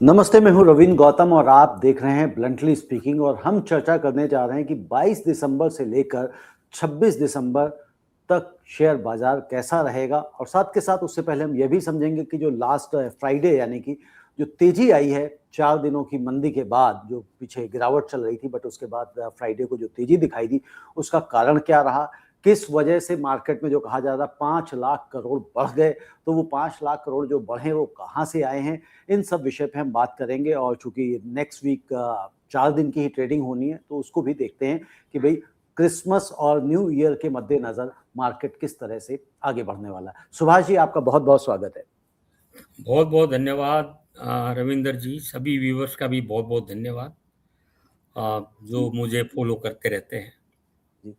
नमस्ते, मैं हूं रवीन गौतम और आप देख रहे हैं ब्लंटली स्पीकिंग। और हम चर्चा करने जा रहे हैं कि 22 दिसंबर से लेकर 26 दिसंबर तक शेयर बाजार कैसा रहेगा। और साथ के साथ उससे पहले हम यह भी समझेंगे कि जो लास्ट फ्राइडे यानी कि जो तेजी आई है 4 दिनों की मंदी के बाद, जो पीछे गिरावट चल रही थी बट उसके बाद फ्राइडे को जो तेजी दिखाई दी, उसका कारण क्या रहा, किस वजह से मार्केट में जो कहा जा रहा 5 लाख करोड़ बढ़ गए, तो वो 5 लाख करोड़ जो बढ़े वो कहाँ से आए हैं, इन सब विषय पे हम बात करेंगे। और चूंकि नेक्स्ट वीक 4 दिन की ही ट्रेडिंग होनी है तो उसको भी देखते हैं कि भाई क्रिसमस और न्यू ईयर के मद्देनजर मार्केट किस तरह से आगे बढ़ने वाला है। सुभाष जी, आपका बहुत बहुत स्वागत है। बहुत बहुत धन्यवाद रविंदर जी। सभी व्यूवर्स का भी बहुत बहुत धन्यवाद जो मुझे फॉलो करते रहते हैं। जी,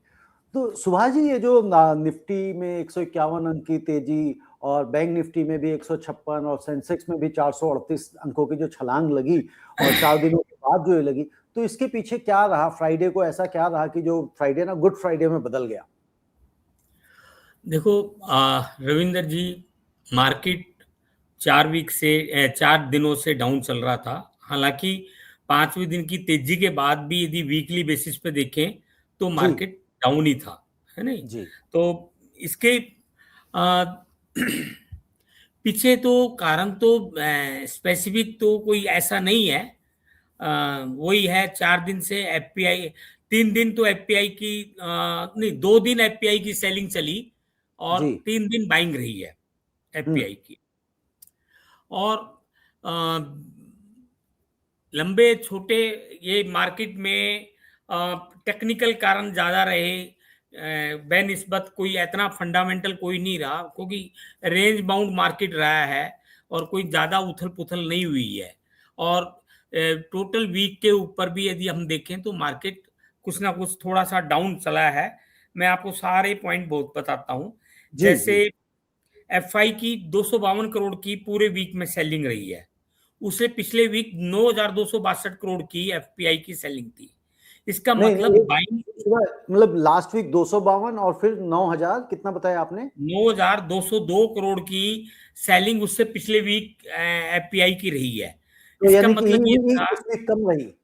तो सुभाष जी, ये जो निफ्टी में 151 अंक की तेजी और बैंक निफ्टी में भी 156 और सेंसेक्स में भी 438 अंकों की जो छलांग लगी और 4 दिनों के बाद जो ये लगी, तो इसके पीछे क्या रहा? फ्राइडे को ऐसा क्या रहा कि जो फ्राइडे ना गुड फ्राइडे में बदल गया? देखो रविंदर जी, मार्केट 4 दिनों से डाउन चल रहा था। हालांकि 5वें दिन की तेजी के बाद भी यदि वीकली बेसिस पे देखें तो जी मार्केट डाउन ही था, है नहीं। जी तो इसके आ, पीछे तो कारण तो स्पेसिफिक तो कोई ऐसा नहीं है। वही है, 4 दिन से एफपीआई, 3 दिन तो एफपीआई की नहीं, 2 दिन एफपीआई की सेलिंग चली और जी। 3 दिन बाइंग रही है हम्म। एफपीआई की। और अ, लंबे छोटे ये मार्केट में टेक्निकल कारण ज्यादा रहे, बेनिस्बत कोई इतना फंडामेंटल कोई नहीं रहा, क्योंकि रेंज बाउंड मार्केट रहा है और कोई ज्यादा उथल पुथल नहीं हुई है। और टोटल वीक के ऊपर भी यदि हम देखें तो मार्केट कुछ ना कुछ थोड़ा सा डाउन चला है। मैं आपको सारे पॉइंट बहुत बताता हूं। जी जैसे जी। एफआई की 252 करोड़ की पूरे वीक में सेलिंग रही है। उसे पिछले वीक 9,262 करोड़ की एफपीआई की सेलिंग थी। इसका नहीं नहीं, मतलब ये बाइंग सुबह मतलब लास्ट वीक 252 और फिर 9,000 कितना बताया आपने? 9,202 करोड़ की सेलिंग उससे पिछले वीक एफपीआई की रही है। तो इसका यानी कि मतलब ये था। इस वीक कम रही?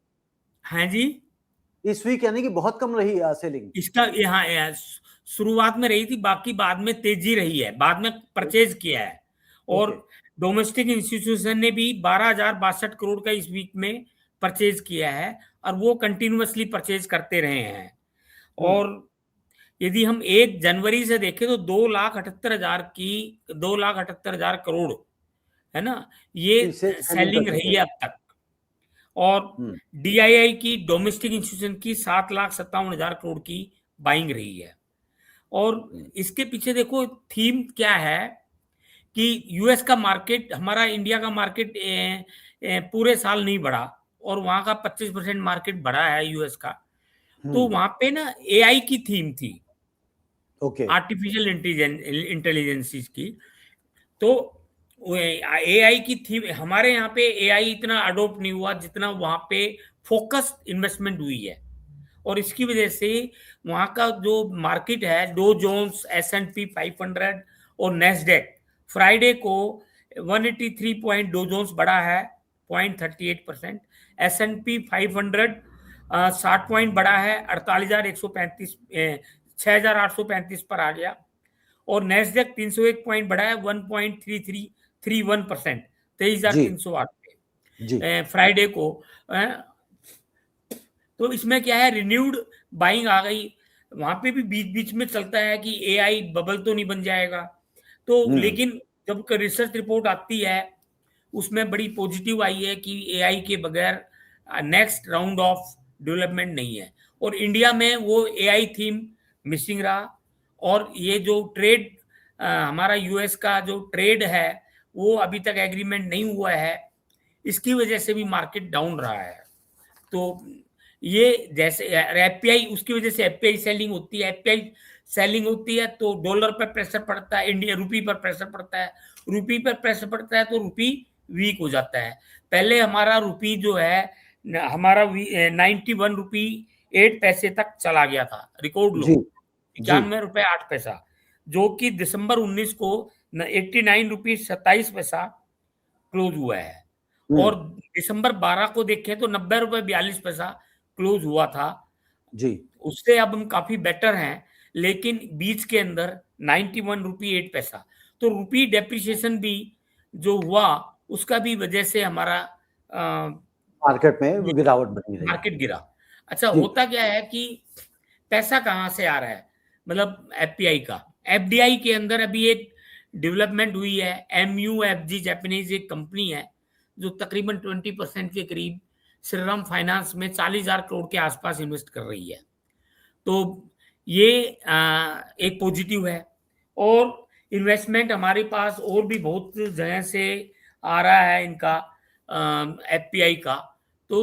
हाँ जी। इस वीक यानी कि बहुत कम रही सेलिंग? इसका यहाँ शुरुआत में रही थी, बाकी बाद में तेजी रही है, बाद में परचेज किया है। और ओके। डोमेस्टिक इंस्टीट्यूशन ने भी 12,062 करोड़ का इस वीक में परचेज किया है और वो कंटिन्यूअसली परचेज करते रहे हैं। हम्म। और यदि हम 1 जनवरी से देखें तो 2,78,000 करोड़, है ना, ये इसे सेलिंग कर सेलिंग रही चुके है हैं। अब तक। और हम्म। डीआईआई की, डोमेस्टिक इंस्टीट्यूशन की 7,57,000 करोड़ की बाइंग रही है। और हम्म। इसके पीछे देखो थीम क्या है कि यूएस का मार्केट, हमारा इंडिया का मार्केट पूरे साल नहीं बढ़ा और वहां का 25% मार्केट बढ़ा है यूएस का। तो हम्म। वहां पे ना एआई की थीम थी, ओके। आर्टिफिशियल इंटेलिजेंस की। तो एआई की थीम, हमारे यहाँ पे एआई इतना अडोप्ट नहीं हुआ जितना वहां पे फोकस इन्वेस्टमेंट हुई है। और इसकी वजह से वहां का जो मार्केट है, डो जोन्स, S&P 500 और नेस्डेक, फ्राइडे को 183 पॉइंट डो जोन्स बढ़ा है, 0.38%। S&P 500 60 पॉइंट बढ़ा है, 48,135 6,835 पर आ गया। और नेस्डेक 301 पॉइंट बढ़ा है, 1.3331%, जी 23,308 जी। पे फ्राइडे को। तो इसमें क्या है, रिन्यूड बाइंग आ गई। वहां पे भी बीच बीच में चलता है कि एआई बबल तो नहीं बन जाएगा। तो हम्म। लेकिन जब रिसर्च रिपोर्ट आती है उसमें बड़ी पॉजिटिव आई है कि एआई के बगैर नेक्स्ट राउंड ऑफ डेवलपमेंट नहीं है। और इंडिया में वो एआई थीम मिसिंग रहा। और ये जो ट्रेड, हमारा यूएस का जो ट्रेड है वो अभी तक एग्रीमेंट नहीं हुआ है, इसकी वजह से भी मार्केट डाउन रहा है। तो ये जैसे एफपीआई, उसकी वजह से एफपीआई सेलिंग होती है, एफपीआई सेलिंग होती है तो डॉलर पर प्रेशर पड़ता है, इंडिया रुपी पर प्रेशर पड़ता है, रुपी पर प्रेशर पड़ता है तो रुपी वीक हो जाता है। पहले हमारा रुपी जो है, हमारा 91 रुपी 8 पैसे तक चला गया था, रिकॉर्ड लो, जी जी। 91 रुपए 8 पैसा, जो कि दिसंबर 19 को 89 रुपी 27 पैसा क्लोज हुआ है। और दिसंबर 12 को देखें तो 90 रुपए 42 पैसा क्लोज हुआ था। जी। उससे अब हम काफी बेटर हैं, लेकिन बीच के अंदर 91 रुपये 8 पैसा, तो रुपी डेप्रिसिएशन भी जो हुआ उसका भी वजह से हमारा मार्केट में गिरावट बनी रही। मार्केट गिरा। अच्छा, जी। होता क्या है कि पैसा कहाँ से आ रहा है, मतलब एफपीआई का, एफडीआई के अंदर अभी एक डेवलपमेंट हुई है। एमयूएफजी जापानीज एक कंपनी है जो तकरीबन 20% के करीब श्रीराम फाइनेंस में 40,000 करोड़ के आसपास इन्वेस्ट कर रही है। तो ये एक पॉजिटिव है। और इन्वेस्टमेंट हमारे पास और भी बहुत जगह से आ रहा है इनका, एफपीआई का। तो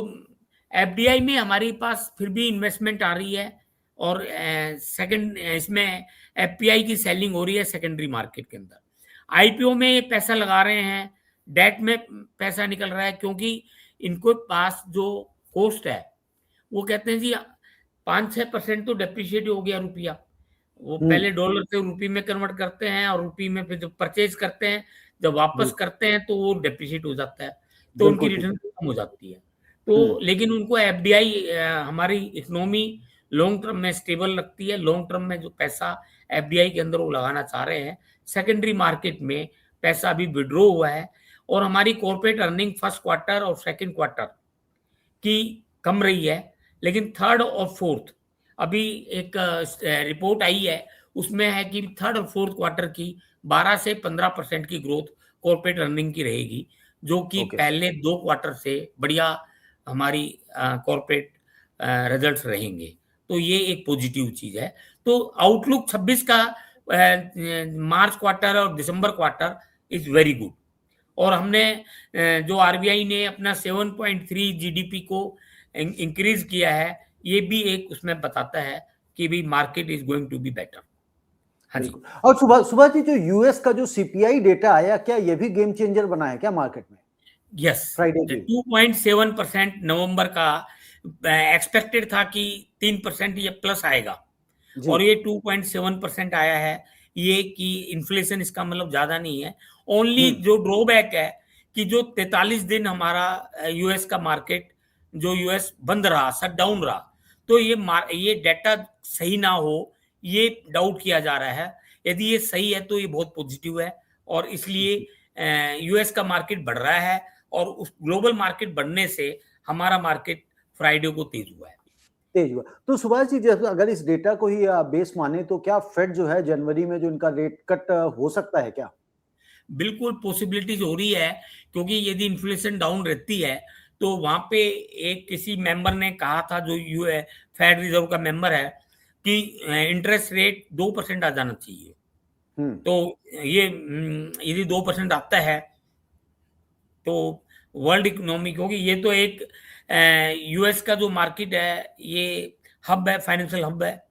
एफडीआई में हमारे पास फिर भी इन्वेस्टमेंट आ रही है, और सेकंड इसमें एफपीआई की सेलिंग हो रही है सेकेंडरी मार्केट के अंदर। आईपीओ में पैसा लगा रहे हैं, डेट में पैसा निकल रहा है, क्योंकि इनको पास जो कॉस्ट है वो कहते हैं जी 5-6% तो डेप्रिशिएट हो गया रुपया। वो पहले डॉलर से रुपये में कन्वर्ट करते हैं, और रुपये में फिर जब परचेज करते हैं, जब वापस करते हैं तो वो डेप्रिशिएट हो जाता है, तो उनकी रिटर्न कम हो जाती है। तो लेकिन उनको एफडीआई हमारी इकोनॉमी लॉन्ग टर्म में स्टेबल लगती है। लॉन्ग टर्म में जो पैसा एफडीआई के अंदर वो लगाना चाह रहे हैं, सेकेंडरी मार्केट में पैसा अभी विड्रॉ हुआ है। और हमारी कॉर्पोरेट अर्निंग फर्स्ट क्वार्टर और सेकेंड क्वार्टर की कम रही है, लेकिन थर्ड और फोर्थ अभी एक रिपोर्ट आई है, उसमें है कि थर्ड और फोर्थ क्वार्टर की 12 से 15% की ग्रोथ कॉर्पोरेट अर्निंग की रहेगी, जो कि पहले 2 क्वार्टर से बढ़िया हमारी कॉर्पोरेट रिजल्ट्स रहेंगे। तो ये एक पॉजिटिव चीज है। तो आउटलुक 26 का मार्च क्वार्टर और दिसंबर क्वार्टर इज वेरी गुड। और हमने जो आरबीआई ने अपना 7.3 जीडीपी को इंक्रीज किया है, ये भी एक उसमें बताता है कि भी market is going to be better. हाँ जी। और सुभाष जी, जो यूएस का जो सीपीआई डेटा आया, क्या ये भी गेम चेंजर बना है क्या मार्केट में? यस, फ्राइडे 2.7% नवंबर का एक्सपेक्टेड था कि 3% ये प्लस आएगा, और ये 2.7% आया है। ये कि इन्फ्लेशन इसका मतलब ज्यादा नहीं है। ओनली जो ड्रॉबैक है कि जो 43 दिन हमारा यूएस का मार्केट, जो यूएस बंद रहा, शट डाउन रहा, तो ये डाटा सही ना हो, ये डाउट किया जा रहा है। यदि ये सही है तो ये बहुत पॉजिटिव है, और इसलिए यूएस का मार्केट बढ़ रहा है, और उस ग्लोबल मार्केट बढ़ने से हमारा मार्केट फ्राइडे को तेज हुआ है। तेज हुआ। तो सुभाष जी, जैसे अगर इस डेटा को ही बेस माने, तो क्या फेड जो है जनवरी में जो इनका रेट कट हो सकता है क्या? बिल्कुल पॉसिबिलिटीज हो रही है, क्योंकि यदि इन्फ्लेशन डाउन रहती है तो वहां पे एक किसी मेंबर ने कहा था, जो फेड रिजर्व का मेंबर है, कि इंटरेस्ट रेट 2% आ जाना चाहिए। तो ये यदि 2% आता है तो वर्ल्ड इकोनॉमी, क्योंकि ये तो एक यूएस का जो मार्केट है, ये हब है, फाइनेंशियल हब है,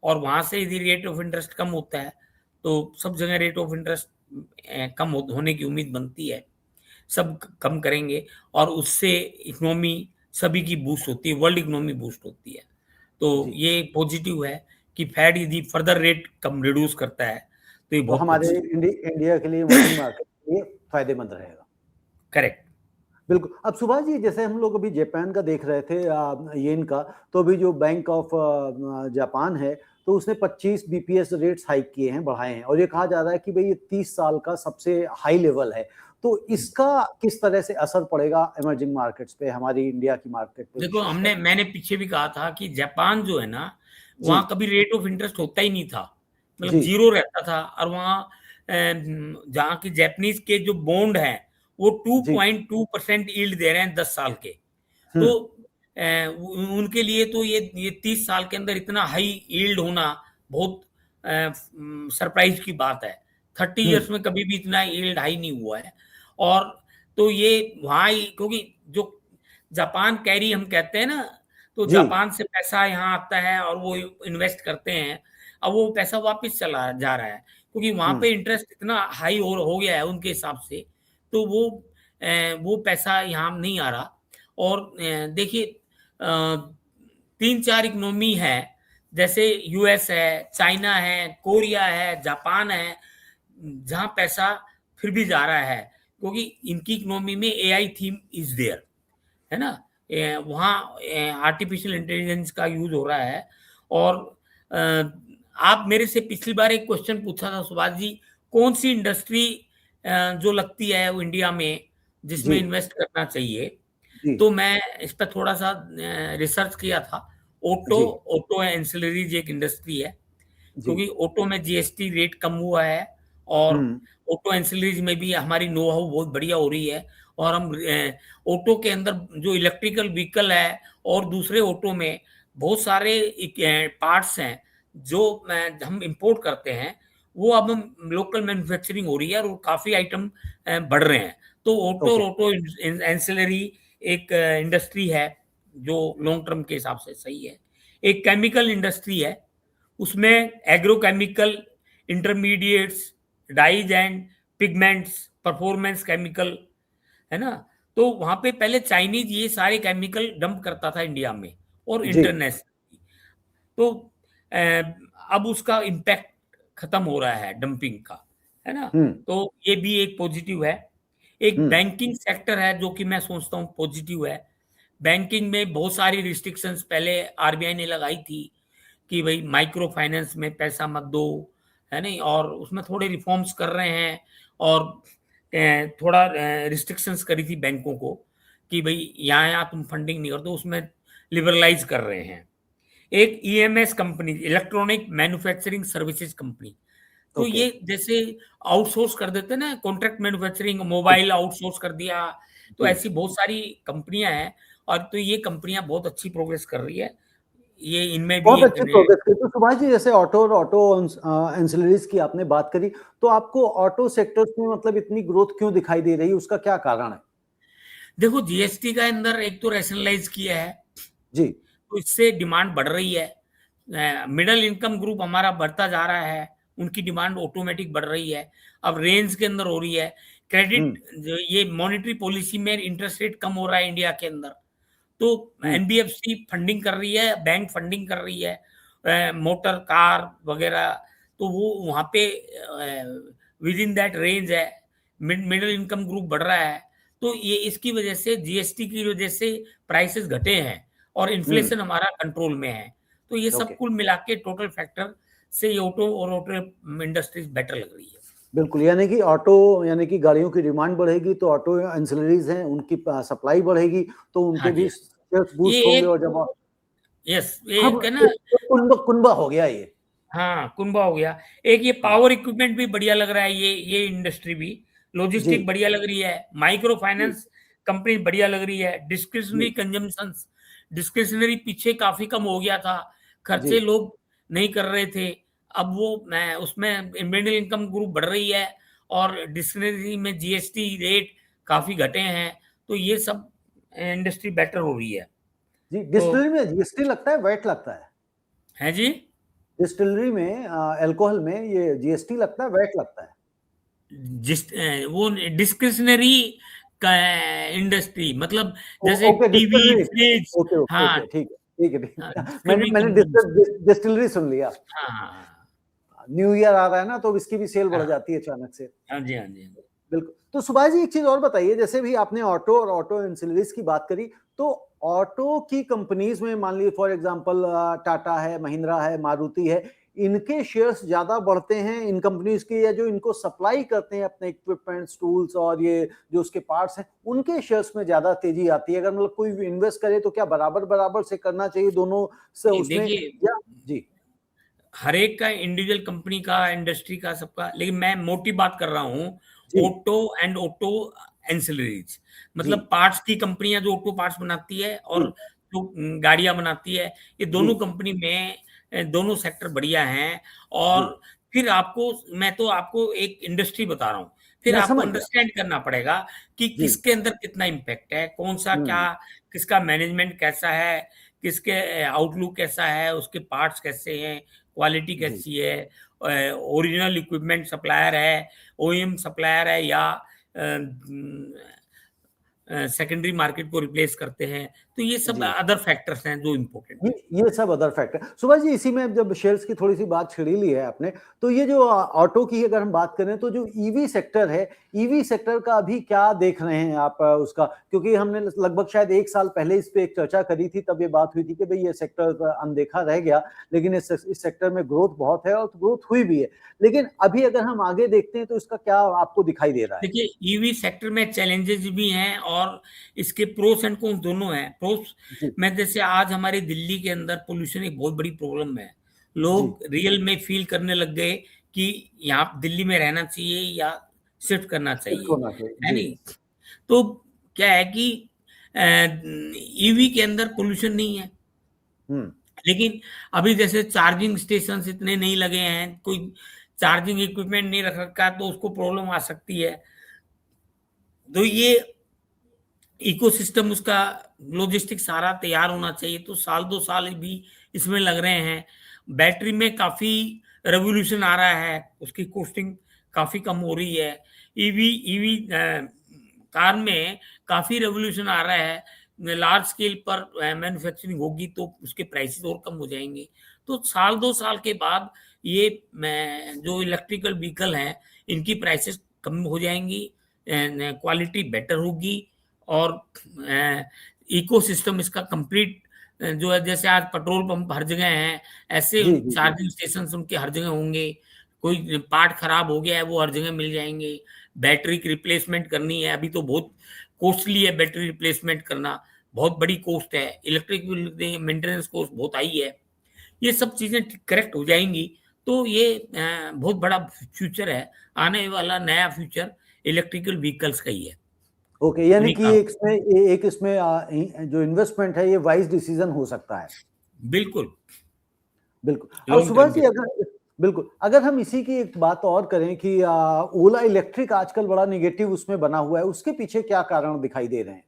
और वहां से यदि रेट ऑफ इंटरेस्ट कम होता है तो सब जगह रेट ऑफ इंटरेस्ट कम होने की उम्मीद बनती है। सब कम करेंगे, और उससे इकोनॉमी सभी की बूस्ट होती है, वर्ल्ड इकोनॉमी बूस्ट होती है। तो ये पॉजिटिव है कि फेड यदि फर्दर रेट कम रिड्यूस करता है तो ये बहुत हमारे इंडिया के लिए, इमर्जिंग मार्केट के लिए फायदेमंद रहेगा। करेक्ट, बिल्कुल। अब सुभाष जी, जैसे हम लोग अभी जापान का देख रहे थे, येन का, तो अभी जो बैंक ऑफ जापान है, तो उसने 25 बीपीएस रेट्स हाइक किए हैं, बढ़ाए हैं, और ये कहा जा रहा है कि भाई ये 30 साल का सबसे हाई लेवल है। तो इसका किस तरह से असर पड़ेगा इमर्जिंग मार्केट्स पे, हमारी इंडिया की मार्केट पे? देखो, मैंने पीछे भी कहा था कि जापान जो है ना, वहां कभी रेट ऑफ इंटरेस्ट होता ही नहीं था, मतलब जीरो रहता था। और वहां जहाँ की जापानीज के जो बॉन्ड हैं वो 2.2% यील्ड दे रहे हैं 10 साल के। तो उनके लिए तो ये 30 साल के अंदर इतना हाई यील्ड होना बहुत सरप्राइज की बात है। 30 इयर्स में कभी भी इतना यील्ड हाई नहीं हुआ है। और तो ये वहाँ ही, क्योंकि जो जापान कैरी हम कहते हैं ना, तो जापान से पैसा यहाँ आता है और वो इन्वेस्ट करते हैं, अब वो पैसा वापस चला जा रहा है, क्योंकि वहां पे इंटरेस्ट इतना हाई हो गया है उनके हिसाब से, तो वो पैसा यहाँ नहीं आ रहा। और देखिए 3-4 इकोनॉमी है, जैसे यूएस है, चाइना है, कोरिया है, जापान है, जहाँ पैसा फिर भी जा रहा है, क्योंकि इनकी इकोनॉमी में एआई थीम इज देयर, है ना। वहाँ आर्टिफिशियल इंटेलिजेंस का यूज हो रहा है। और आप मेरे से पिछली बार एक क्वेश्चन पूछा था सुभाष जी, कौन सी इंडस्ट्री जो लगती है वो इंडिया में जिसमें जी इन्वेस्ट करना चाहिए। जी तो मैं इस पर थोड़ा सा रिसर्च किया था। ऑटो जी ऑटो एंसिलरीज एक इंडस्ट्री है, जी। क्योंकि ऑटो में जीएसटी रेट कम हुआ है, और हम्म। ऑटो एंसिलरीज में भी हमारी नो हाउ बहुत बढ़िया हो रही है। और हम ऑटो के अंदर जो इलेक्ट्रिकल व्हीकल है और दूसरे ऑटो में बहुत सारे पार्ट्स हैं जो हम इंपोर्ट करते हैं, वो अब हम लोकल मैन्युफैक्चरिंग हो रही है और काफ़ी आइटम बढ़ रहे हैं। तो ऑटो और ओके। ऑटो एंसिलरी एक इंडस्ट्री है जो लॉन्ग टर्म के हिसाब से सही है। एक केमिकल इंडस्ट्री है, उसमें agrochemical, intermediates, dyes and pigments, performance chemical, है ना। तो वहां पे पहले चाइनीज ये सारे केमिकल डंप करता था इंडिया में और जी। इंटरनेशनल। तो अब उसका इम्पैक्ट खत्म हो रहा है डंपिंग का, है ना। हम्म। तो ये भी एक पॉजिटिव है। एक हम्म। बैंकिंग सेक्टर है जो कि मैं सोचता हूँ पॉजिटिव है। बैंकिंग में बहुत सारी रिस्ट्रिक्शंस पहले आरबीआई ने लगाई थी कि भाई माइक्रो फाइनेंस में पैसा मत दो, है नहीं, और उसमें थोड़े रिफॉर्म्स कर रहे हैं। और थोड़ा रिस्ट्रिक्शंस करी थी बैंकों को कि भाई यहाँ यहाँ तुम फंडिंग नहीं कर दो, उसमें लिबरलाइज कर रहे हैं। एक EMS company, electronic manufacturing services company, तो ओके। ये जैसे आउटसोर्स कर देते हैं ना, कॉन्ट्रैक्ट मैन्युफैक्चरिंग, जी मोबाइल आउटसोर्स कर दिया। तो जी। ऐसी बहुत सारी कंपनियां हैं, और तो ये कंपनियां बहुत अच्छी प्रोग्रेस कर रही है। ये इनमें भी बहुत एक अच्छी प्रोग्रेस की। तो सुभाष जी, जैसे ऑटो और ऑटो एंसिलरीज की आपने बात करी, तो आपको ऑटो सेक्टर्स में मतलब इतनी ग्रोथ क्यों दिखाई दे रही है, उसका क्या कारण है? देखो, जीएसटी का अंदर एक तो रैशनलाइज किया है, जी। तो इससे डिमांड बढ़ रही है। मिडिल इनकम ग्रुप हमारा बढ़ता जा रहा है, उनकी डिमांड ऑटोमेटिक बढ़ रही है, अब रेंज के अंदर हो रही है। क्रेडिट, हम्म। जो ये मॉनेटरी पॉलिसी में इंटरेस्ट रेट कम हो रहा है इंडिया के अंदर, तो हम्म। एनबीएफसी फंडिंग कर रही है, बैंक फंडिंग कर रही है, मोटर कार वगैरह। तो वो वहाँ पे विद इन दैट रेंज है, मिडिल इनकम ग्रुप बढ़ रहा है। तो ये इसकी वजह से, जीएसटी की वजह से प्राइसेस घटे हैं और हम्म। इन्फ्लेशन हमारा कंट्रोल में है। तो ये ओके। सब कुल मिला के टोटल फैक्टर से ये ऑटो और ऑटो इंडस्ट्रीज बेटर लग रही है। बिल्कुल, यानी कि ऑटो, यानी कि गाड़ियों की डिमांड बढ़ेगी तो ऑटो एंसिलरीज हैं उनकी सप्लाई बढ़ेगी, तो हाँ उनके जी, भी हाँ। शेयर्स ये बूस्ट होंगे। एक, और जब यस, ये हम एक है ना। कुंबा कुंबा हो गया ये। हाँ, कुंभा हो गया। एक ये हाँ। पावर इक्विपमेंट भी बढ़िया लग रहा है, ये इंडस्ट्री भी। जी लॉजिस्टिक बढ़िया लग रही है, माइक्रो जी फाइनेंस कंपनी बढ़िया लग रही है। जी डिस्क्रिशनरी कंजम्पशंस, डिस्क्रिशनरी पीछे काफी कम हो गया था, जी खर्चे लोग नहीं कर रहे थे। अब वो मैं उसमें मिडिल इनकम ग्रुप बढ़ रही है, और डिस्क्रिशनरी में जीएसटी रेट काफी घटे हैं। तो ये सब इंडस्ट्री बेटर हो रही है। जी। तो डिस्टिलरी में जीएसटी लगता है, वैट लगता है? है जी। डिस्टिलरी में अल्कोहल में ये जीएसटी लगता है, वैट लगता है? जिस वो डिस्क्रिशनरी का इंडस्ट्री, मतलब जैसे okay, TV, distillery. Fridge. Okay okay हाँ, ओके, ठीक है ठीक है ठीक हाँ, है। मैंने डिस्क्रिशनरी मैंने कंजम्पशन। डिस्टिलरी सुन लिया। हाँ, न्यू ईयर आ रहा है ना, तो इसकी भी सेल बढ़ हाँ, जाती है अचानक से। हाँ जी, हाँ जी, हाँ जी। बिल्कुल। तो सुभाष जी, एक चीज और बताइए, जैसे भी आपने ऑटो और ऑटो एंसिलरीज की बात करी, तो ऑटो की कंपनीज में मान लीजिए फॉर एग्जांपल टाटा है, महिंद्रा है, मारुति है, इनके शेयर्स ज्यादा बढ़ते हैं इन कंपनीज के, या जो इनको सप्लाई करते हैं अपने इक्विपमेंट्स, टूल्स और ये जो उसके पार्ट्स हैं, उनके शेयर्स में ज्यादा तेजी आती है? अगर मतलब कोई इन्वेस्ट करे तो क्या बराबर बराबर से करना चाहिए दोनों से नहीं, उसमें, देखिए, या? जी हर एक का इंडिविजुअल कंपनी का, इंडस्ट्री का, सबका, लेकिन मैं मोटी बात कर रहा हूँ। जी ऑटो एंड ऑटो एंसिलरीज, जी मतलब पार्ट्स की कंपनियां जो ऑटो पार्ट्स बनाती है और जी जो गाड़ियां बनाती है, ये जी दोनों कंपनी में दोनों सेक्टर बढ़िया हैं। जी। और फिर आपको, मैं तो आपको एक इंडस्ट्री बता रहा हूँ, फिर मैं आपको समझ गया। अंडरस्टैंड करना पड़ेगा कि जी। किसके अंदर कितना इम्पैक्ट है, कौन सा क्या, हम्म। किसका मैनेजमेंट कैसा है, किसके आउटलुक कैसा है, उसके पार्ट्स कैसे हैं, क्वालिटी जी कैसी है, ओरिजिनल इक्विपमेंट सप्लायर है, ओईएम सप्लायर है, या सेकेंडरी मार्केट को रिप्लेस करते हैं। तो ये सब जी अदर फैक्टर्स हैं जो इम्पोर्टेंट है। ये सब अदर फैक्टर। सुभाष जी, इसी में जब शेयर्स की थोड़ी सी बात छिड़ी ली है आपने, तो ये जो ऑटो की अगर हम बात करें तो जो ईवी सेक्टर है, ईवी सेक्टर का अभी क्या देख रहे हैं आप उसका? क्योंकि हमने लगभग शायद 1 साल पहले इस पे एक चर्चा करी थी, तब ये बात हुई थी कि भाई ये सेक्टर अनदेखा रह गया, लेकिन इस सेक्टर में ग्रोथ बहुत है और ग्रोथ हुई भी है। लेकिन अभी अगर हम आगे देखते हैं तो इसका क्या आपको दिखाई दे रहा है? देखिए, ईवी सेक्टर में चैलेंजेस भी हैं और इसके प्रोस एंड कॉन्स दोनों हैं। प्रोस जी, में जैसे आज हमारे दिल्ली के अंदर पोल्यूशन एक बहुत बड़ी प्रॉब्लम है। जी, लोग रियल में फील करने लग गए कि यहाँ दिल्ली में रहना चाहिए या शिफ्ट करना शिफ्ट चाहिए, होना चाहिए। है जी, नहीं? तो क्या है कि ईवी के अंदर पोल्यूशन नहीं है, हुँ, लेकिन अभी जैसे चार्जिंग स्टेशंस इतने नहीं लगे हैं, कोई चार्जिंग इक्विपमेंट नहीं रख रखा है, तो उसको प्रॉब्लम आ सकती है। तो ये इकोसिस्टम उसका लॉजिस्टिक सारा तैयार होना चाहिए, तो साल 2 साल भी इसमें लग रहे हैं। बैटरी में काफ़ी रिवॉल्यूशन आ रहा है, उसकी कॉस्टिंग काफ़ी कम हो रही है। ईवी ईवी कार में काफ़ी रिवॉल्यूशन आ रहा है। लार्ज स्केल पर मैन्युफैक्चरिंग होगी तो उसके प्राइसेस और कम हो जाएँगे। तो साल 2 साल के बाद ये जो इलेक्ट्रिकल व्हीकल हैं, इनकी प्राइसेस कम हो जाएँगी, क्वालिटी बेटर होगी और इकोसिस्टम इसका कंप्लीट जो है, जैसे आज पेट्रोल पंप हर जगह हैं, ऐसे जी, जी, जी, चार्जिंग स्टेशंस उनके हर जगह होंगे। कोई पार्ट खराब हो गया है, वो हर जगह मिल जाएँगे। बैटरी की रिप्लेसमेंट करनी है, अभी तो बहुत कॉस्टली है बैटरी रिप्लेसमेंट करना, बहुत बड़ी कॉस्ट है। इलेक्ट्रिक व्हीकल मेंटेनेंस कॉस्ट बहुत हाई है। ये सब चीज़ें करेक्ट हो जाएँगी, तो ये बहुत बड़ा फ्यूचर है। आने वाला नया फ्यूचर इलेक्ट्रिकल व्हीकल्स का ही है। ओके, यानी उन्हीं कि का एक इसमें जो इन्वेस्टमेंट है ये वाइज डिसीजन हो सकता है। बिल्कुल, बिल्कुल। और लॉन्ग सुभाष टर्म जी, के। बिल्कुल, अगर हम इसी की एक बात और करें कि ओला इलेक्ट्रिक आजकल बड़ा नेगेटिव उसमें बना हुआ है, उसके पीछे क्या कारण दिखाई दे रहे हैं?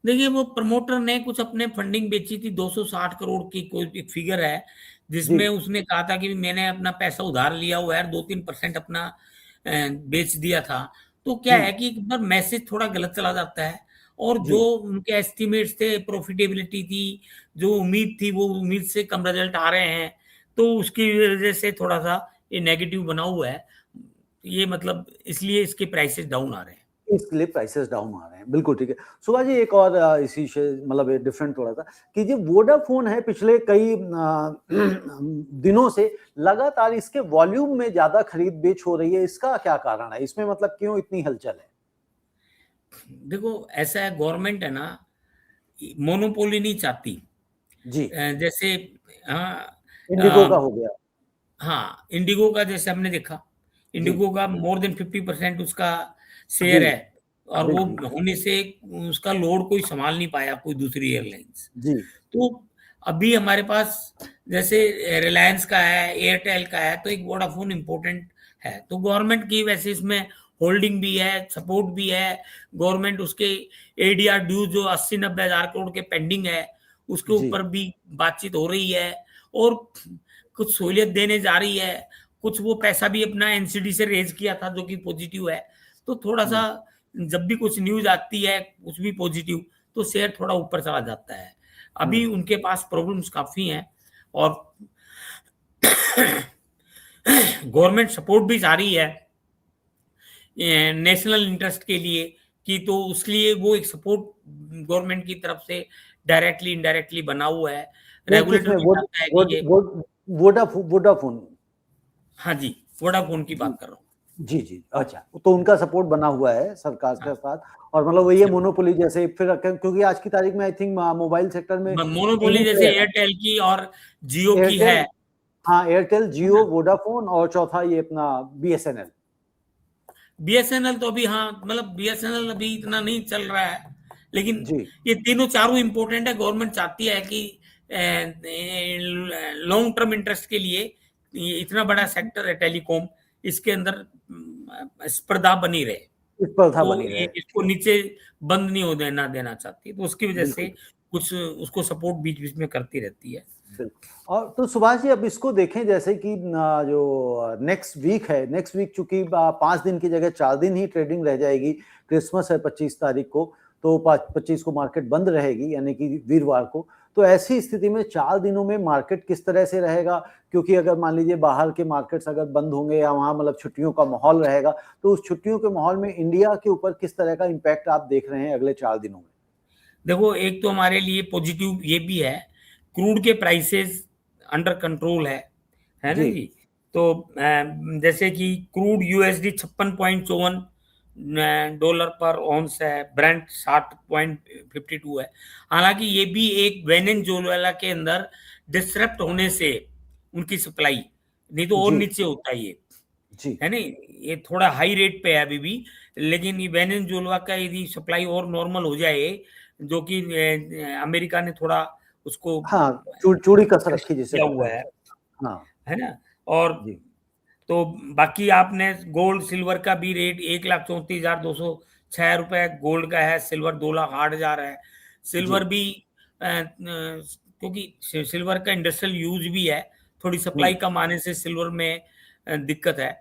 देखिए, वो प्रमोटर ने कुछ अपने फंडिंग बेची थी, 260 करोड़ की कोई एक फिगर है, जी, जिसमें उसने कहा था कि मैंने अपना पैसा उधार लिया हुआ है, 2-3% अपना बेच दिया था। तो क्या हुँ, है कि एक बार मैसेज थोड़ा गलत चला जाता है और जो जी। उनके एस्टिमेट्स थे, प्रॉफिटेबिलिटी थी, जो उम्मीद थी, वो उम्मीद से कम रिजल्ट आ रहे हैं, तो उसकी वजह से थोड़ा-सा ये नेगेटिव बना हुआ है। ये मतलब इसलिए इसके प्राइसेस डाउन आ रहे हैं। इसलिए प्राइसेस डाउन आ रहे हैं। बिल्कुल ठीक है। सुभाष जी, एक और इसी से मतलब डिफरेंट थोड़ा-सा कि जो वोडाफ़ोन है पिछले कई दिनों से लगातार इसके वॉल्यूम में ज़्यादा खरीद-बेच हो रही है, इसका क्या कारण है? इसमें मतलब क्यों इतनी हलचल है? देखो, ऐसा है, गवर्नमेंट है ना, मोनोपोली नहीं चाहती। जी, जैसे हाँ इंडिगो अ, का हो गया। हाँ, इंडिगो का जैसे हमने देखा, जी, इंडिगो का मोर देन 50% उसका जी, शेयर है और वो बिल्कुल। होने से उसका लोड कोई सँभाल नहीं पाया, कोई दूसरी एयरलाइन्स। जी, तो अभी हमारे पास जैसे रिलायंस का है, एयरटेल का है, तो एक वोडाफ़ोन इम्पोर्टेंट है। तो गवर्नमेंट की वैसे इसमें होल्डिंग भी है, सपोर्ट भी है। गवर्नमेंट उसके एडीआर ड्यूज़ जो 80-90 हज़ार करोड़ के पेंडिंग है, उसके जी, ऊपर भी बातचीत हो रही है और कुछ सहूलियत देने जा रही है। कुछ वो पैसा भी अपना एनसीडी से रेज़ किया था, जो कि पॉज़िटिव है। तो थोड़ा-सा हुँ, जब भी कुछ न्यूज़ आती है, कुछ भी पॉज़िटिव, तो शेयर थोड़ा ऊपर चला जाता है। हुँ। अभी उनके पास प्रॉब्लम्स काफ़ी हैं और गवर्नमेंट सपोर्ट भी जारी है नेशनल इंटरेस्ट के लिए, कि तो उसके लिए वो एक सपोर्ट गवर्नमेंट की तरफ से डायरेक्टली इनडायरेक्टली बना हुआ है। वो रेगुलेटर किसमें भी चाहता है कि ये वोडाफ़ोन। हाँ जी, वोडाफ़ोन की जी, बात कर रहा हूँ। जी, जी, अच्छा। तो उनका सपोर्ट बना हुआ है सरकार हाँ, के साथ और मतलब वही है सिर्फ मोनोपोली जैसे फिर क्योंकि आज की तारीख में आई थिंक मोबाइल सेक्टर में 3 मोनोपोली ही जैसे प्लेयर हैं। एयरटेल की और जियो की एयरटेल, है हाँ, एयरटेल, है जियो, ना? वोडाफ़ोन और चौथा ये अपना बीएसएनएल। बीएसएनएल तो अभी हाँ, मतलब बीएसएनएल अभी इतना नहीं चल रहा है, लेकिन जी, ये तीनों चारों इम्पोर्टेंट है। गवर्नमेंट चाहती है कि लॉन्ग टर्म इंटरेस्ट के लिए ये इतना बड़ा सेक्टर है टेलीकॉम, इसके अंदर स्पर्धा बनी रहे। स्पर्धा तो बनी ये रहे। इसको नीचे बंद नहीं हो देना देना चाहती, तो उसकी वजह से बिल्कुल। कुछ उसको सपोर्ट बीच-बीच में करती रहती है। बिल्कुल। और तो सुभाष जी, अब इसको देखें जैसे कि जो नेक्स्ट वीक चूंकि 5 दिन की जगह 4 दिन ही ट्रेडिंग रह जाएगी, क्रिसमस है 25 तारीख को, तो 25 को मार्केट बंद रहेगी, यानी कि वीरवार को। तो ऐसी स्थिति में 4 दिनों में मार्केट किस तरह से रहेगा, क्योंकि अगर मान लीजिए बाहर के मार्केट्स अगर बंद होंगे या वहाँ मतलब छुट्टियों का माहौल रहेगा, तो उस छुट्टियों के माहौल में इंडिया के ऊपर किस तरह का इम्पैक्ट आप देख रहे हैं अगले 4 दिनों में? देखो, एक तो हमारे लिए पॉजिटिव ये भी है, क्रूड के प्राइसेस अंडर कंट्रोल है ना जी। जी। तो जैसे कि क्रूड यूएसडी 56.54 डॉलर पर ऑन्स है, ब्रेंट 60.52 है। हालांकि ये भी एक वेनेजुएला के अंदर डिसरप्ट होने से उनकी सप्लाई, नहीं तो और जी। नीचे होता है ये, जी। है नहीं। ये थोड़ा हाई रेट पे है अभी भी, लेकिन ये वेनेजुएला का यदि सप्लाई और नॉर्मल हो जाए, जो कि अमेरिका ने थोड़ा उसको हाँ, चूड़ी कसर रखी जिसे किया कहते हुआ हैं। हाँ। है ना। और जी। तो बाकी आपने गोल्ड सिल्वर का भी रेट 1,34,206 रुपए गोल्ड का है, सिल्वर 2,08,000 है। जी। सिल्वर भी क्योंकि सिल्वर का इंडस्ट्रियल यूज भी है, थोड़ी सप्लाई कम आने से सिल्वर में दिक्कत है,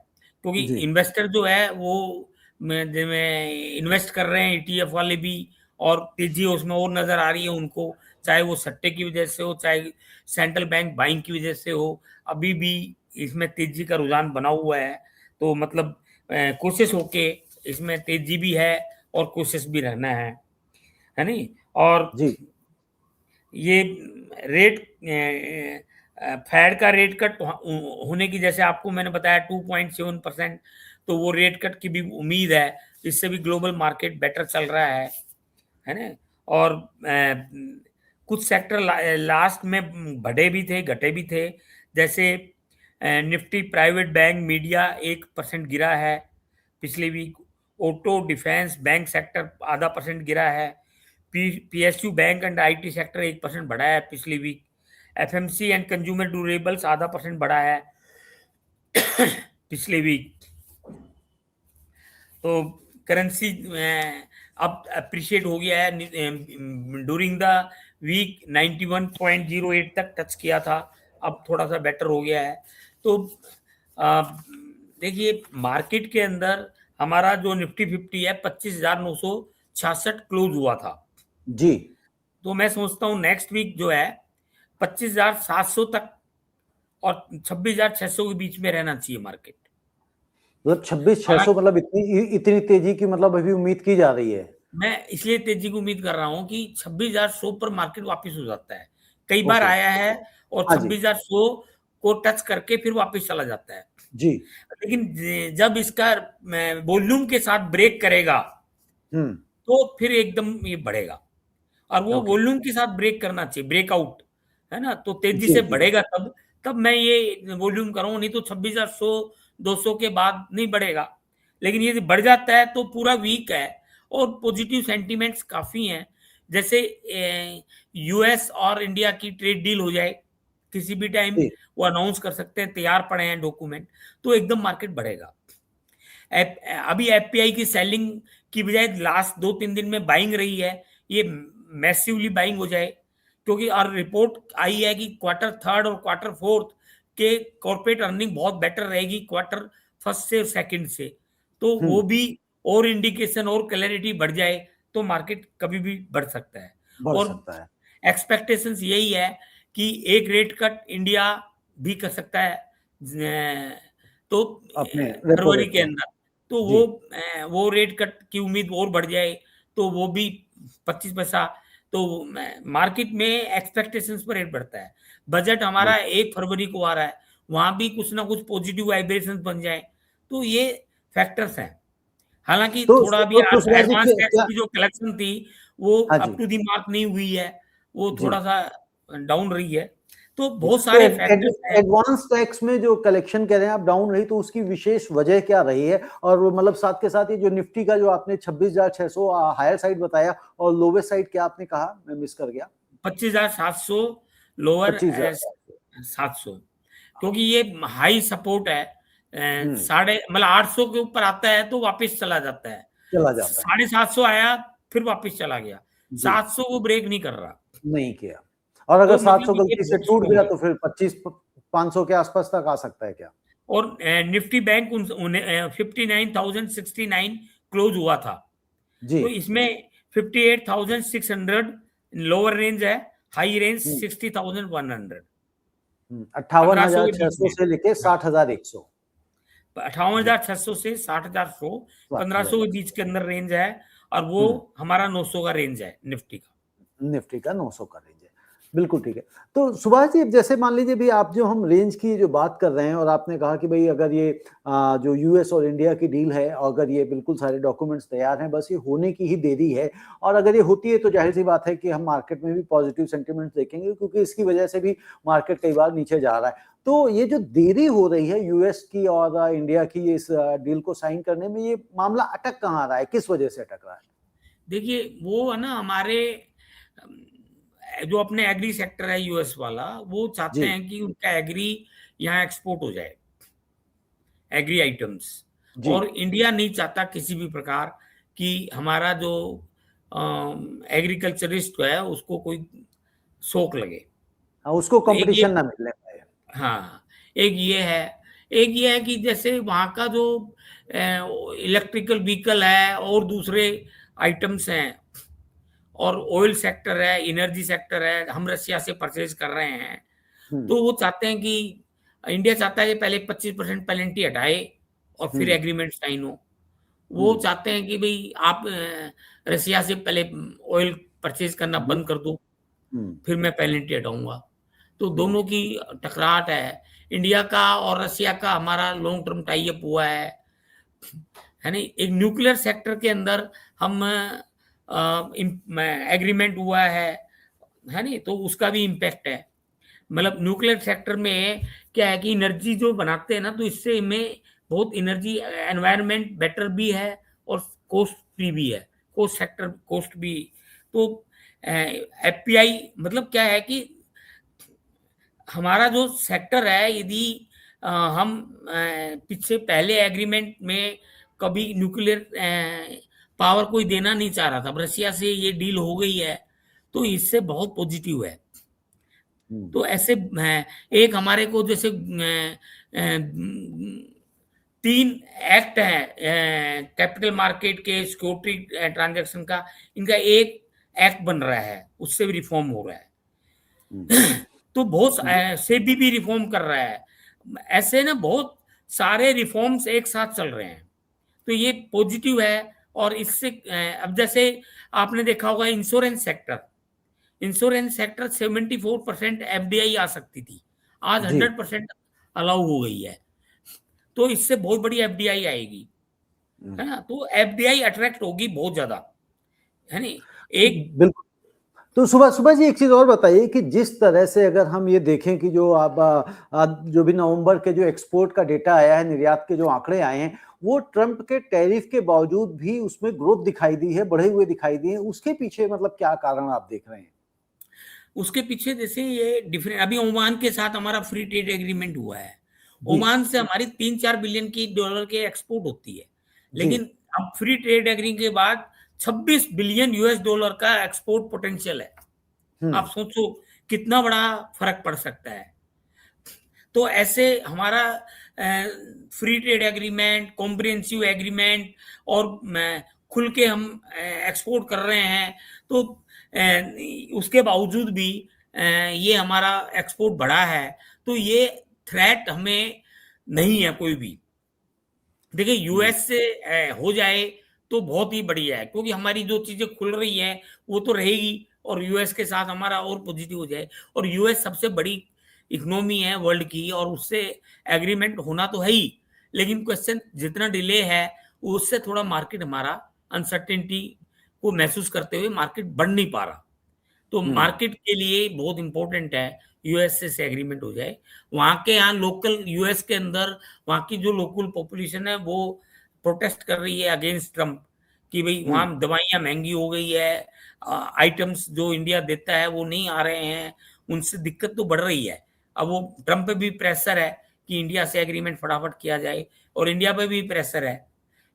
क्योंकि जी। इन्वेस्टर जो है वो इन्वेस्ट कर रहे हैं, ईटीएफ वाले भी, और तेजी उसमें और नजर आ रही है उनको, चाहे वो सट्टे की वजह से हो, चाहे सेंट्रल बैंक बाइंग की वजह से हो, अभी भी इसमें तेजी का रुझान बना हुआ है। तो मतलब कोशिश होके इसमें तेजी भी है और कोशिश भी रहना है नहीं। और जी। ये रेट फेड का रेट कट होने की, जैसे आपको मैंने बताया 2.7%, तो वो रेट कट की भी उम्मीद है, इससे भी ग्लोबल मार्केट बेटर चल रहा है ना। और कुछ सेक्टर लास्ट में बढ़े भी थे, घटे भी थे, जैसे निफ्टी प्राइवेट बैंक मीडिया 1% गिरा है पिछले week. Auto defence bank sector ½ % गिरा है। PSU bank and IT sector 1% बढ़ा है पिछली week. FMC and consumer durables ½ % बढ़ा है पिछले वीक। तो करेंसी अब अप्रिशिएट हो गया है, ड्यूरिंग द वीक 91.08 तक टच किया था, अब थोड़ा सा बेटर हो गया है। तो देखिए, मार्केट के अंदर हमारा जो निफ्टी 50 है 25,966 क्लोज हुआ था जी। तो मैं समझता हूँ नेक्स्ट वीक जो है 25,700 तक और 26,600 के बीच में रहना चाहिए मार्केट। मतलब 26,600, मतलब इतनी तेजी की मतलब अभी उम्मीद की जा रही है? मैं इसलिए तेजी की उम्मीद कर रहा हूं कि 26,100 पर मार्केट वापस हो जाता है, कई बार ओके। आया है, और हाँ जी। 26,100 को टच करके फिर वापस चला जाता है। जी। लेकिन जब इसका वॉल्यूम के साथ ब्रेक करेगा हम्म। तो फिर एकदम ये बढ़ेगा, और वो ओके। वॉल्यूम के साथ ब्रेक करना चाहिए, ब्रेकआउट, है ना। तो तेजी जी। से जी। बढ़ेगा तब तब मैं ये वॉल्यूम करूँ, नहीं तो 26,100 200 के बाद नहीं बढ़ेगा। लेकिन ये बढ़ जाता है तो पूरा वीक है, और पॉजिटिव सेंटीमेंट्स काफी हैं। जैसे यूएस और इंडिया की ट्रेड डील हो जाए किसी भी टाइम, जी। वो अनाउंस कर सकते हैं, तैयार पड़े हैं डॉक्यूमेंट, तो एकदम मार्केट बढ़ेगा। अभी एफपीआई की सेलिंग की बजाय लास्ट 2-3 दिन में बाइंग रही है, ये मैसिवली बाइंग हो जाए, क्योंकि और रिपोर्ट आई है कि क्वार्टर थर्ड और क्वार्टर फोर्थ के कॉर्पोरेट अर्निंग बहुत बेटर रहेगी क्वार्टर फर्स्ट से और सेकंड से, तो वो भी और इंडिकेशन और क्लैरिटी बढ़ जाए तो मार्केट कभी भी बढ़ सकता है। बढ़ और सकता है। एक्सपेक्टेशंस यही है कि एक रेट कट इंडिया भी कर सकता है, तो अपने रेपो फरवरी रेट के में। अंदर, तो जी। वो रेट कट की उम्मीद और बढ़ जाए तो वो भी 25 पैसा, तो मार्केट में एक्सपेक्टेशंस पर रेट बढ़ता है। बजट हमारा 1 फरवरी को आ रहा है, वहां भी कुछ ना कुछ पॉजिटिव वाइब्रेशंस बन जाए, तो ये फैक्टर्स हैं। हालांकि थोड़ा भी तो सुभाष जी एडवांस टैक्स क्या? की जो कलेक्शन थी वो हाँ अप जी। टू दी मार्क नहीं हुई है, वो जी। थोड़ा सा डाउन रही है, तो जी। बहुत तो सारे फैक्टर्स हैं। एडवांस टैक्स में जो कलेक्शन कह रहे हैं आप डाउन रही, तो उसकी विशेष वजह क्या रही है? और मतलब साथ के साथ ये जो निफ्टी का जो आपने 26,600 हायर साइड बताया, और लोवेस्ट साइड क्या आपने कहा, मैं मिस कर गया? 25,700 लोअर 25,000। 700, क्योंकि ये हाई सपोर्ट है। हम्म। साढ़े मतलब 800 के ऊपर आता है तो वापस चला जाता है, चला जाता है। 750 आया फिर वापस चला गया, जी। 700 वो ब्रेक नहीं कर रहा, नहीं किया। और अगर तो 700 मतलब ये गलती से बहुत टूट स्ट्रॉन्ग गया है। तो फिर 25 500 के आसपास तक आ सकता है क्या? और निफ्टी बैंक 59,069 क्लोज हुआ था, जी। तो इसमें 58,600 लोअर रेंज है, हाई रेंज 60,100, 1500 के बीच 58,600 में। से लेके हाँ, 60,100। 58,600 से 60,100, 1500 के बीच के अंदर रेंज है, और वो हमारा 900 का रेंज है निफ्टी का। निफ्टी का 900 का रेंज है। बिल्कुल ठीक है। तो सुभाष जी, जैसे मान लीजिए भी आप जो हम रेंज की जो बात कर रहे हैं, और आपने कहा कि भाई अगर ये जो यूएस और इंडिया की डील है, अगर ये बिल्कुल सारे डॉक्यूमेंट्स तैयार हैं, बस ये होने की ही देरी है, और अगर ये होती है तो जाहिर सी बात है कि हम मार्केट में भी पॉजिटिव सेंटिमेंट्स देखेंगे, क्योंकि इसकी वजह से भी मार्केट कई बार नीचे जा रहा है। तो ये जो देरी हो रही है यूएस की और इंडिया की इस डील को साइन करने में, ये मामला अटक कहाँ रहा है, किस वजह से अटक रहा है? देखिए, वो है ना, हमारे जो अपने एग्री सेक्टर है यूएस वाला, वो चाहते जी हैं कि उनका एग्री यहाँ एक्सपोर्ट हो जाए, एग्री आइटम्स। जी। और इंडिया नहीं चाहता किसी भी प्रकार कि हमारा जो एग्रीकल्चरिस्ट है उसको कोई शोक लगे। हाँ, उसको तो एक ये, कंपटीशन ना मिलने पाए। हाँ, एक ये है। एक ये है कि जैसे वहाँ का जो इलेक्ट्रिकल व्हीकल है और दूसरे आइटम्स हैं, और ऑयल सेक्टर है, एनर्जी सेक्टर है, हम रशिया से परचेज कर रहे हैं, हम्म तो वो चाहते हैं कि इंडिया चाहता है कि पहले 25% पेनल्टी हटाए और फिर हम्म एग्रीमेंट साइन हो। वो हम्म चाहते हैं कि भाई आप रशिया से पहले ऑयल परचेज करना हम्म बंद कर दो, हम्म फिर मैं पेनल्टी हटाऊंगा। तो हम्म दोनों की टकराहट है। इंडिया का और रशिया का हमारा लॉन्ग टर्म टाई अप हुआ है नहीं। एक न्यूक्लियर सेक्टर के अंदर हम एग्रीमेंट हुआ है नहीं, तो उसका भी इम्पैक्ट है। मतलब न्यूक्लियर सेक्टर में क्या है कि एनर्जी जो बनाते हैं ना, तो इससे में बहुत एनर्जी, एनवायरनमेंट बेटर भी है और कॉस्ट फ्री भी है, कॉस्ट सेक्टर कॉस्ट भी। तो एफपीआई मतलब क्या है कि हमारा जो सेक्टर है, यदि हम पीछे पहले एग्रीमेंट में कभी न्यूक्लियर पावर कोई देना नहीं चाह रहा था, रशिया से ये डील हो गई है, तो इससे बहुत पॉजिटिव है। हम्म तो ऐसे एक हमारे को जैसे 3 एक्ट है कैपिटल मार्केट के, सिक्योरिटी ट्रांजैक्शन का, इनका एक एक्ट बन रहा है, उससे भी रिफॉर्म हो रहा है। हम्म तो बहुत हम्म सेबी भी रिफॉर्म कर रहा है। ऐसे ना बहुत सारे रिफॉर्म्स एक साथ चल रहे हैं, तो ये पॉजिटिव है। और इससे अब जैसे आपने देखा होगा, इंश्योरेंस सेक्टर 74% एफडीआई आ सकती थी, आज जी 100% अलाउ हो गई है। तो इससे बहुत बड़ी एफडीआई आएगी, हम्म, है ना। तो एफडीआई अट्रैक्ट होगी बहुत ज्यादा, है नहीं। एक बिल्कुल। तो सुबह सुबह जी, एक चीज और बताइए कि जिस तरह से अगर हम ये देखें कि जो आप जो भी नवंबर के जो एक्सपोर्ट का डेटा आया है, निर्यात के जो आंकड़े आए हैं, वो ट्रंप के टैरिफ के बावजूद भी उसमें ग्रोथ दिखाई दी है, बढ़े हुए दिखाई दिए हैं। उसके पीछे मतलब क्या कारण आप देख रहे हैं? उसके पीछे जैसे ये डिफरेंट, अभी ओमान के साथ हमारा फ्री ट्रेड एग्रीमेंट हुआ है। जी ओमान से हमारी 3-4 बिलियन की डॉलर के एक्सपोर्ट होती है, जी। लेकिन अब फ्री ट्रेड एग्रीमेंट के बाद 26 बिलियन यूएस डॉलर का एक्सपोर्ट पोटेंशियल है। हम्म आप सोचो कितना बड़ा फर्क पड़ सकता है। तो ऐसे हमारा free trade agreement, comprehensive agreement, और खुल के हम एक्सपोर्ट कर रहे हैं, तो उसके बावजूद भी ये हमारा एक्सपोर्ट बढ़ा है। तो ये थ्रेट हमें नहीं है कोई भी। देखिए, हम्म यूएस से हो जाए तो बहुत ही बढ़िया है, क्योंकि हमारी जो चीजें खुल रही हैं वो तो रहेगी, और यूएस के साथ हमारा और पॉजिटिव हो जाए। और यूएस सबसे बड़ी इकोनॉमी है वर्ल्ड की, और उससे एग्रीमेंट होना तो है ही, लेकिन क्वेश्चन जितना डिले है उससे थोड़ा मार्केट हमारा अनसर्टेनिटी को महसूस करते हुए मार्केट बढ़ नहीं पा रहा। तो हम्म मार्केट के लिए बहुत इंपॉर्टेंट है यूएस से एग्रीमेंट हो जाए। वहाँ के यहाँ लोकल, यूएस के अंदर वहाँ की जो लोकल पॉपुलेशन है वो प्रोटेस्ट कर रही है अगेंस्ट ट्रम्प, कि भाई हम्म वहाँ दवाइयाँ महंगी हो गई है, आइटम्स जो इंडिया देता है वो नहीं आ रहे हैं, उनसे दिक्कत तो बढ़ रही है। अब वो ट्रम्प पे भी प्रेशर है कि इंडिया से एग्रीमेंट फटाफट किया जाए, और इंडिया पे भी प्रेशर है,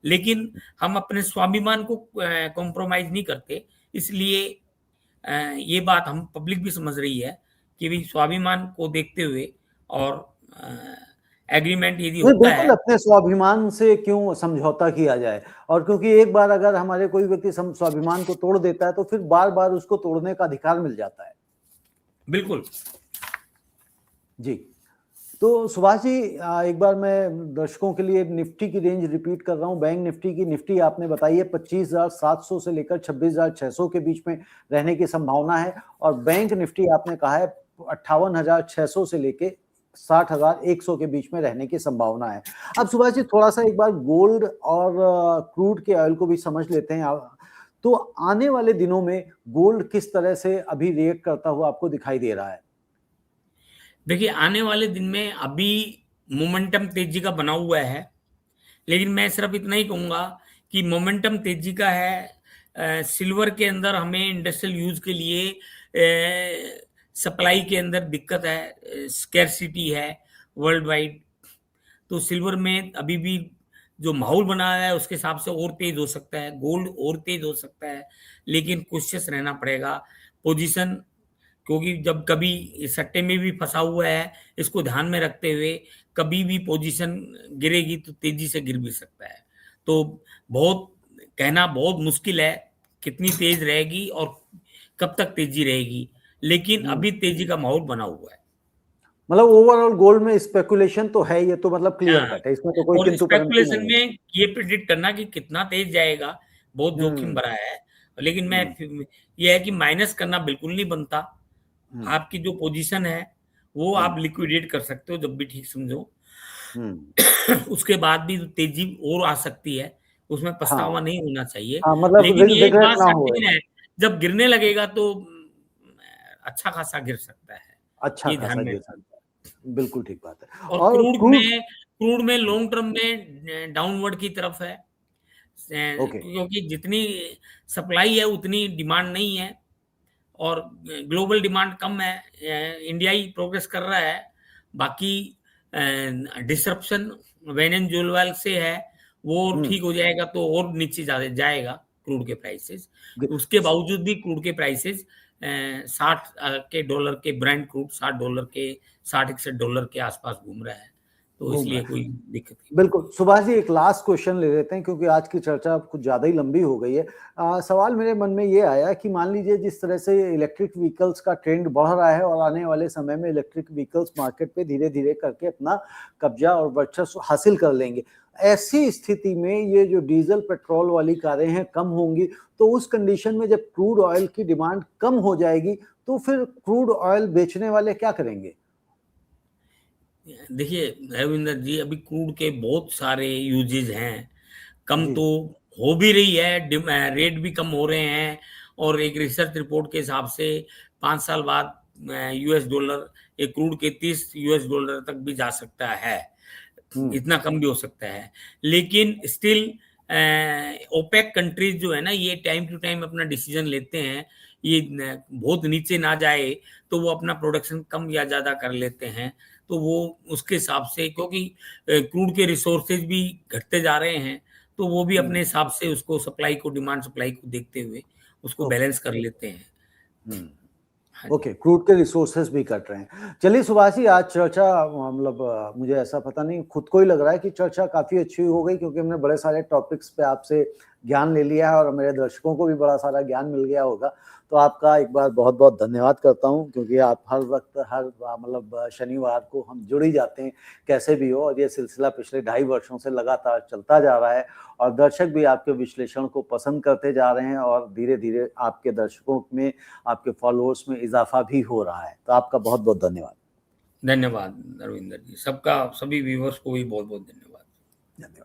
लेकिन हम अपने स्वाभिमान को कॉम्प्रोमाइज नहीं करते। इसलिए ये बात हम पब्लिक भी समझ रही है कि भाई स्वाभिमान को देखते हुए और एग्रीमेंट यदि नहीं, होता बिल्कुल है। अपने स्वाभिमान से क्यों समझौता किया जाए, और क्योंकि एक बार अगर हमारे कोई व्यक्ति स्वाभिमान को तोड़ देता है तो फिर बार बार उसको तोड़ने का अधिकार मिल जाता है। बिल्कुल जी, तो सुभाष जी, एक बार मैं दर्शकों के लिए निफ्टी की रेंज रिपीट कर रहा हूं। बैंक निफ्टी की, निफ्टी आपने बताई है 25,700 से लेकर 26,600 के बीच में रहने की संभावना है, और बैंक निफ्टी आपने कहा है 58,600 से लेके 60,100 के बीच में रहने की संभावना है। अब सुभाष जी, थोड़ा सा एक बार गोल्ड और क्रूड के ऑयल को भी समझ लेते हैं। तो आने वाले दिनों में गोल्ड किस तरह से अभी रिएक्ट करता हुआ आपको दिखाई दे रहा है? देखिए, आने वाले दिन में अभी मोमेंटम तेजी का बना हुआ है, लेकिन मैं सिर्फ इतना ही कहूंगा कि मोमेंटम तेजी का है। सिल्वर के अंदर हमें इंडस्ट्रियल यूज के लिए सप्लाई के अंदर दिक्कत है, स्कैरसिटी है वर्ल्ड वाइड। तो सिल्वर में अभी भी जो माहौल बना है उसके हिसाब से और तेज हो सकता है, गोल्ड और तेज हो सकता है, लेकिन कोशिश रहना पड़ेगा पोजीशन, क्योंकि जब कभी सट्टे में भी फंसा हुआ है, इसको ध्यान में रखते हुए कभी भी पोजीशन गिरेगी तो तेजी से गिर भी सकता है। तो बहुत कहना बहुत मुश्किल है कितनी तेज रहेगी और कब तक तेजी रहेगी, लेकिन अभी तेजी का माहौल बना हुआ है। मतलब ओवरऑल गोल्ड में स्पेकुलेशन तो है, ये तो मतलब क्लियर हाँ, कट है, इसमें तो कोई और किंतु परंतु स्पेकुलेशन नहीं है। में ये प्रिडिक्ट करना कि कितना तेज जाएगा बहुत जोखिम हम्म। भरा है। लेकिन हम्म। ये है कि माइनस करना बिल्कुल नहीं बनता। हम्म। आपकी जो पोजीशन है वो हम्म। आप लिक्विडेट कर सकते हो जब भी ठीक समझो। हम्म। उसके बाद भी तेजी और आ सकती है, उसमें हाँ। पछतावा नहीं होना चाहिए। हाँ, मतलब लेकिन ये एक रिग्रेट बात ना हो। सर्टेन है, जब गिरने लगेगा तो अच्छा खासा गिर सकता है, अच्छा ये ध्यान खासा में गिर रखना। सकता है, बिल्कुल ठीक बात है। और और क्रूड। क्रूड में लॉन्ग टर्म में डाउनवर्ड की तरफ है, ओके। क्योंकि जितनी सप्लाई है उतनी डिमांड नहीं है, और ग्लोबल डिमांड कम है। इंडिया ही प्रोग्रेस कर रहा है, बाकी डिसरप्शन वेनेजुएला से है, वो हम्म। ठीक हो जाएगा तो और नीचे ज्यादा जाएगा क्रूड के प्राइसेस। ग- उसके बावजूद भी क्रूड के प्राइसेस 60 के डॉलर के, ब्रांड क्रूड $60 के, $60-61 के आसपास घूम रहा है, तो घूम रहा इसलिए है। कोई दिक्कत नहीं। बिल्कुल सुभाष जी, एक लास्ट क्वेश्चन ले लेते हैं क्योंकि आज की चर्चा कुछ ज़्यादा ही लंबी हो गई है। सवाल मेरे मन में ये आया कि मान लीजिए जिस तरह से इलेक्ट्रिक व्हीकल्स का ट्रेंड बढ़ रहा है और आने वाले समय में इलेक्ट्रिक व्हीकल्स मार्केट पे धीरे धीरे करके अपना कब्जा और वर्चस्व हासिल कर लेंगे, ऐसी स्थिति में ये जो डीजल पेट्रोल वाली कारें हैं कम होंगी, तो उस कंडीशन में जब क्रूड ऑयल की डिमांड कम हो जाएगी तो फिर क्रूड ऑयल बेचने वाले क्या करेंगे? देखिए रविंदर जी, अभी क्रूड के बहुत सारे यूजेज हैं, कम जी। तो हो भी रही है, रेट भी कम हो रहे हैं। और एक रिसर्च रिपोर्ट के हिसाब से 5 साल बाद यूएस डॉलर, एक क्रूड के $30 तक भी जा सकता है, हम्म। इतना कम भी हो सकता है। लेकिन स्टिल ओपेक कंट्रीज जो है ना, ये टाइम टू टाइम अपना डिसीजन लेते हैं, ये बहुत नीचे ना जाए तो वो अपना प्रोडक्शन कम या ज्यादा कर लेते हैं। तो वो उसके हिसाब से, क्योंकि क्रूड के रिसोर्सेज भी घटते जा रहे हैं, तो वो भी हम्म। अपने हिसाब से उसको सप्लाई को, डिमांड सप्लाई को देखते हुए उसको ओके। बैलेंस कर लेते हैं। हम्म। हाँ जी। ओके, क्रूड के रिसोर्सेज भी कट रहे हैं। चलिए सुभाष जी, आज चर्चा मतलब मुझे ऐसा पता नहीं, खुद को ही लग रहा है कि चर्चा काफी अच्छी हो गई क्योंकि हमने बड़े सारे टॉपिक्स पे आपसे ज्ञान ले लिया है और मेरे दर्शकों को भी बड़ा सारा ज्ञान मिल गया होगा। तो आपका एक बार बहुत बहुत धन्यवाद करता हूं क्योंकि आप हर वक्त, हर मतलब शनिवार को हम जुड़ ही जाते हैं कैसे भी हो, और ये सिलसिला पिछले 2.5 वर्षों से लगातार चलता जा रहा है और दर्शक भी आपके विश्लेषण को पसंद करते जा रहे हैं और धीरे धीरे आपके दर्शकों में, आपके फॉलोअर्स में इजाफा भी हो रहा है। तो आपका बहुत बहुत धन्यवाद। धन्यवाद रविंदर जी, सबका, सभी व्यूवर्स को भी बहुत बहुत धन्यवाद। धन्यवाद।